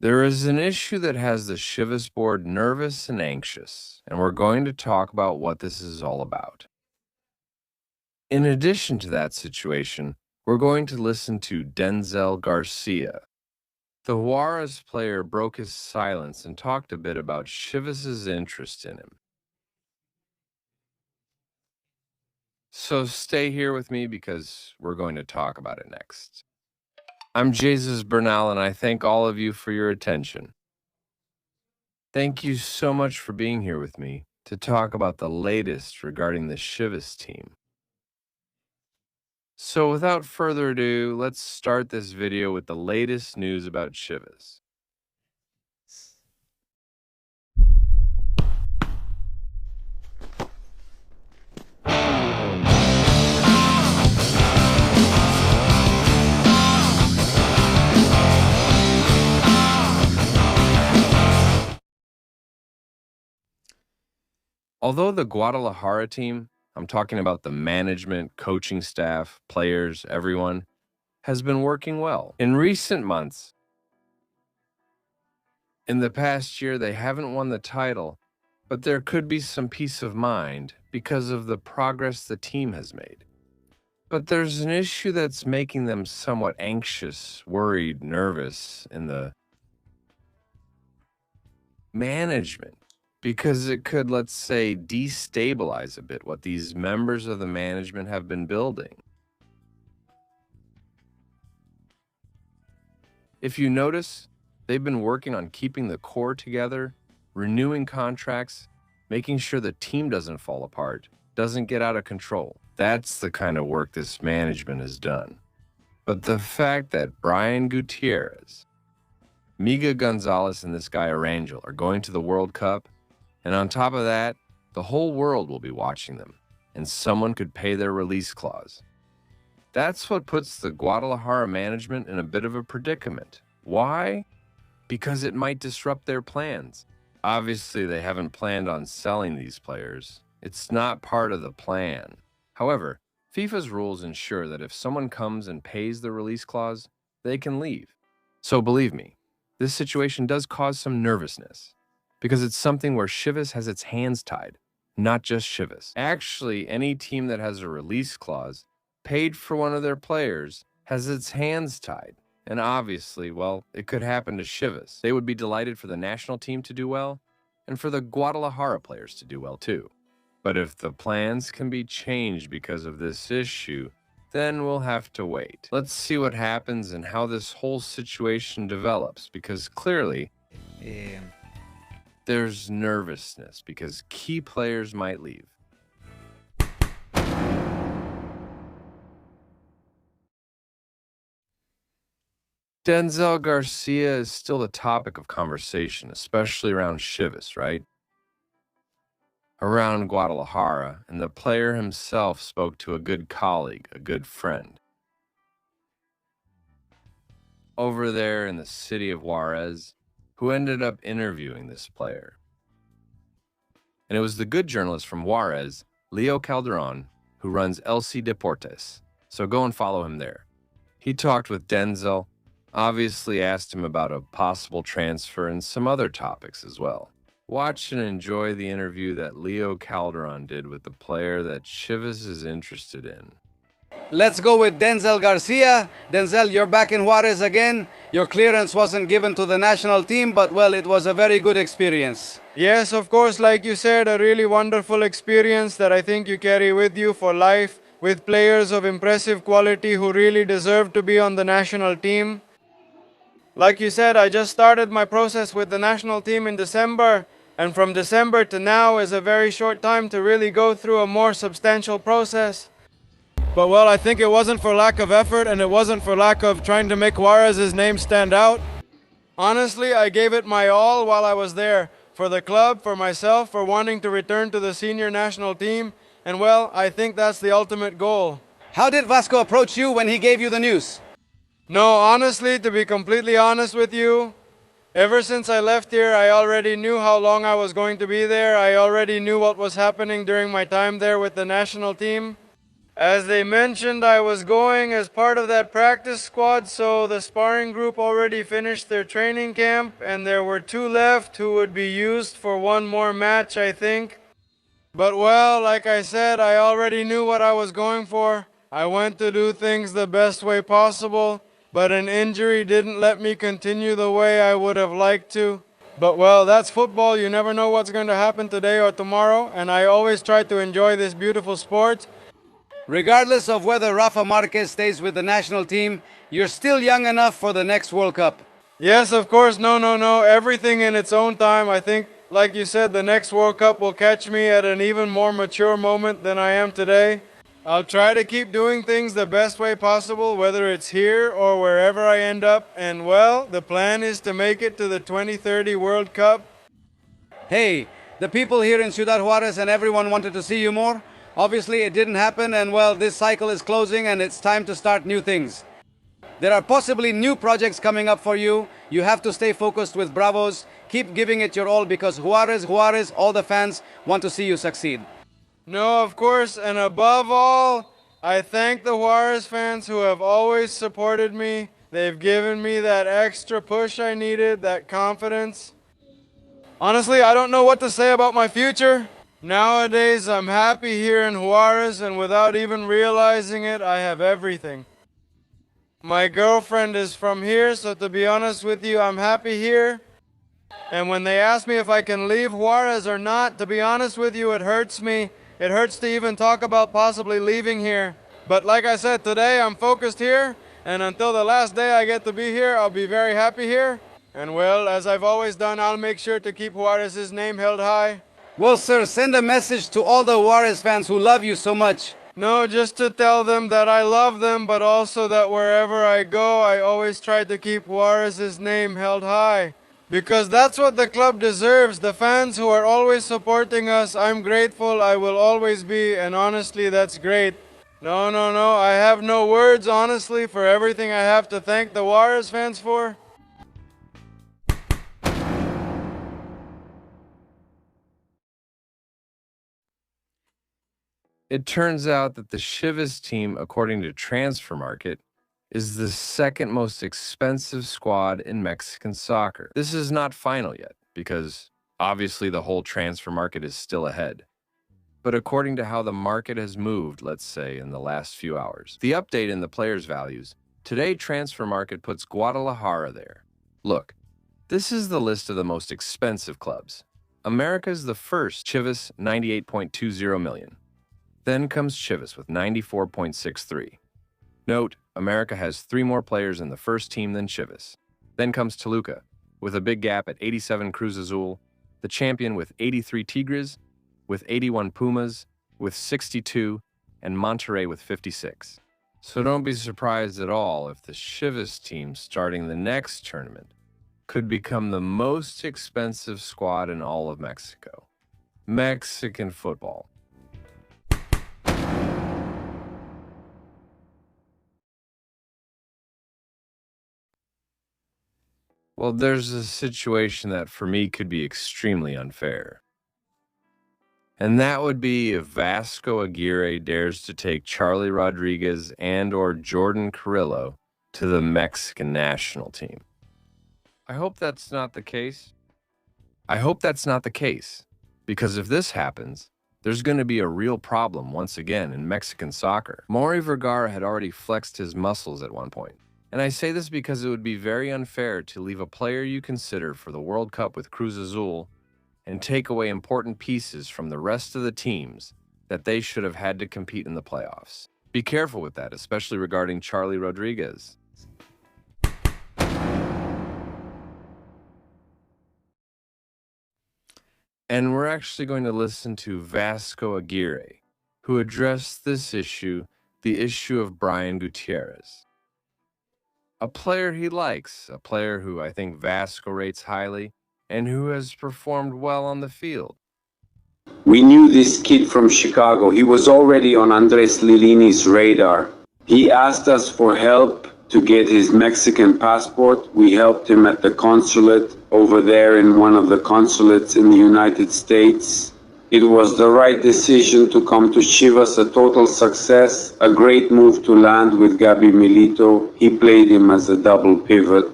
There is an issue that has the Chivas board nervous and anxious, and we're going to talk about what this is all about. In addition to that situation, we're going to listen to Denzel García. The Juarez player broke his silence and talked a bit about Chivas' interest in him. So stay here with me because we're going to talk about it next. I'm Jesus Bernal, and I thank all of you for your attention. Thank you so much for being here with me to talk about the latest regarding the Chivas team. So without further ado, let's start this video with the latest news about Chivas. Although the Guadalajara team, I'm talking about the management, coaching staff, players, everyone, has been working well. In recent months, in the past year, they haven't won the title, but there could be some peace of mind because of the progress the team has made. But there's an issue that's making them somewhat anxious, worried, nervous in the management, because it could, let's say, destabilize a bit what these members of the management have been building. If you notice, they've been working on keeping the core together, renewing contracts, making sure the team doesn't fall apart, doesn't get out of control. That's the kind of work this management has done. But the fact that Brian Gutiérrez, Miguel Gonzalez, and this guy Arangel are going to the World Cup, and on top of that, the whole world will be watching them, and someone could pay their release clause. That's what puts the Guadalajara management in a bit of a predicament. Why? Because it might disrupt their plans. Obviously, they haven't planned on selling these players. It's not part of the plan. However, FIFA's rules ensure that if someone comes and pays the release clause, they can leave. So believe me, this situation does cause some nervousness, because it's something where Chivas has its hands tied, not just Chivas. Actually, any team that has a release clause, paid for one of their players, has its hands tied. And obviously, well, it could happen to Chivas. They would be delighted for the national team to do well, and for the Guadalajara players to do well too. But if the plans can be changed because of this issue, then we'll have to wait. Let's see what happens and how this whole situation develops, because clearly, there's nervousness because key players might leave. Denzel García is still the topic of conversation, especially around Chivas, right? Around Guadalajara, and the player himself spoke to a good colleague, a good friend. Over there in the city of Juarez, who ended up interviewing this player. And it was the good journalist from Juarez, Leo Calderon, who runs LC Deportes. So go and follow him there. He talked with Denzel, obviously asked him about a possible transfer and some other topics as well. Watch and enjoy the interview that Leo Calderon did with the player that Chivas is interested in. Let's go with Denzel Garcia. Denzel, you're back in Juarez again. Your clearance wasn't given to the national team, but well, it was a very good experience. Yes, of course, like you said, a really wonderful experience that I think you carry with you for life, with players of impressive quality who really deserve to be on the national team. Like you said, I just started my process with the national team in December, and from December to now is a very short time to really go through a more substantial process. But well, I think it wasn't for lack of effort, and it wasn't for lack of trying to make Juarez's name stand out. Honestly, I gave it my all while I was there, for the club, for myself, for wanting to return to the senior national team, and well, I think that's the ultimate goal. How did Vasco approach you when he gave you the news? No, honestly, to be completely honest with you, ever since I left here, I already knew how long I was going to be there. I already knew what was happening during my time there with the national team. As they mentioned, I was going as part of that practice squad, so the sparring group already finished their training camp, and there were 2 left who would be used for 1 more match, I think. But well, like I said, I already knew what I was going for. I went to do things the best way possible, but an injury didn't let me continue the way I would have liked to. But well, that's football. You never know what's going to happen today or tomorrow, and I always try to enjoy this beautiful sport. Regardless of whether Rafa Marquez stays with the national team, you're still young enough for the next World Cup. Yes, of course. No. Everything in its own time. I think, like you said, the next World Cup will catch me at an even more mature moment than I am today. I'll try to keep doing things the best way possible, whether it's here or wherever I end up. And well, the plan is to make it to the 2030 World Cup. Hey, the people here in Ciudad Juarez and everyone wanted to see you more. Obviously, it didn't happen, and well, this cycle is closing and it's time to start new things. There are possibly new projects coming up for you. You have to stay focused with Bravos. Keep giving it your all because Juarez, all the fans want to see you succeed. No, of course, and above all, I thank the Juarez fans who have always supported me. They've given me that extra push I needed, that confidence. Honestly, I don't know what to say about my future. Nowadays, I'm happy here in Juarez, and without even realizing it, I have everything. My girlfriend is from here, so to be honest with you, I'm happy here. And when they ask me if I can leave Juarez or not, to be honest with you, it hurts me. It hurts to even talk about possibly leaving here. But like I said, today I'm focused here, and until the last day I get to be here, I'll be very happy here. And well, as I've always done, I'll make sure to keep Juarez's name held high. Well, sir, send a message to all the Juarez fans who love you so much. No, just to tell them that I love them, but also that wherever I go, I always try to keep Juarez's name held high. Because that's what the club deserves. The fans who are always supporting us, I'm grateful, I will always be, and honestly, that's great. No, I have no words, honestly, for everything I have to thank the Juarez fans for. It turns out that the Chivas team, according to Transfer Market, is the second most expensive squad in Mexican soccer. This is not final yet, because obviously the whole transfer market is still ahead. But according to how the market has moved, let's say, in the last few hours, the update in the players' values, today Transfer Market puts Guadalajara there. Look, this is the list of the most expensive clubs. America's the first, Chivas, 98.20 million. Then comes Chivas with 94.63. Note, America has 3 more players in the first team than Chivas. Then comes Toluca, with a big gap at 87 Cruz Azul, the champion with 83 Tigres, with 81 Pumas, with 62, and Monterrey with 56. So don't be surprised at all if the Chivas team starting the next tournament could become the most expensive squad in all of Mexico. Mexican football. Well, there's a situation that for me could be extremely unfair. And that would be if Vasco Aguirre dares to take Charlie Rodriguez and or Jordan Carrillo to the Mexican national team. I hope that's not the case. Because if this happens, there's going to be a real problem once again in Mexican soccer. Maury Vergara had already flexed his muscles at one point. And I say this because it would be very unfair to leave a player you consider for the World Cup with Cruz Azul and take away important pieces from the rest of the teams that they should have had to compete in the playoffs. Be careful with that, especially regarding Charlie Rodriguez. And we're actually going to listen to Vasco Aguirre, who addressed this issue, the issue of Brian Gutierrez. A player he likes, a player who I think Vasco rates highly, and who has performed well on the field. We knew this kid from Chicago. He was already on Andres Lilini's radar. He asked us for help to get his Mexican passport. We helped him at the consulate over there in one of the consulates in the United States. It was the right decision to come to Chivas, a total success, a great move to land with Gabi Milito. He played him as a double pivot.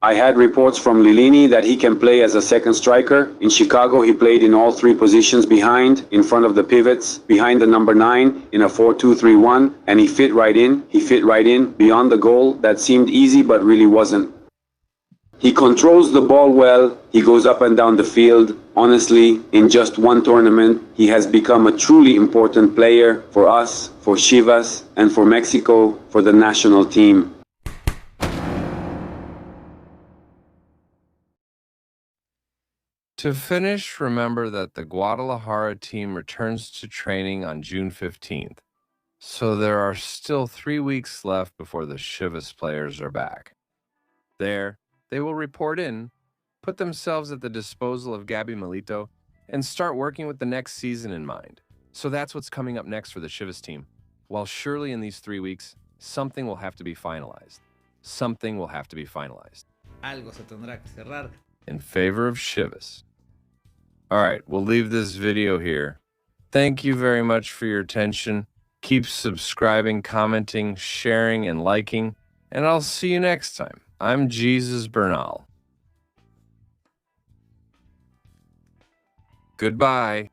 I had reports from Lilini that he can play as a second striker. In Chicago, he played in all three positions behind, in front of the pivots, behind the number 9, in a 4-2-3-1, and he fit right in. He fit right in, beyond the goal. That seemed easy, but really wasn't. He controls the ball well, he goes up and down the field. Honestly, in just one tournament, he has become a truly important player for us, for Chivas, and for Mexico, for the national team. To finish, remember that the Guadalajara team returns to training on June 15th, so there are still 3 weeks left before the Chivas players are back. There, they will report in, put themselves at the disposal of Gabi Milito, and start working with the next season in mind. So that's what's coming up next for the Chivas team. While surely in these 3 weeks, something will have to be finalized. Something will have to be finalized. Algo se tendrá que cerrar. In favor of Chivas. Alright, we'll leave this video here. Thank you very much for your attention. Keep subscribing, commenting, sharing, and liking, and I'll see you next time. I'm Jesus Bernal. Goodbye.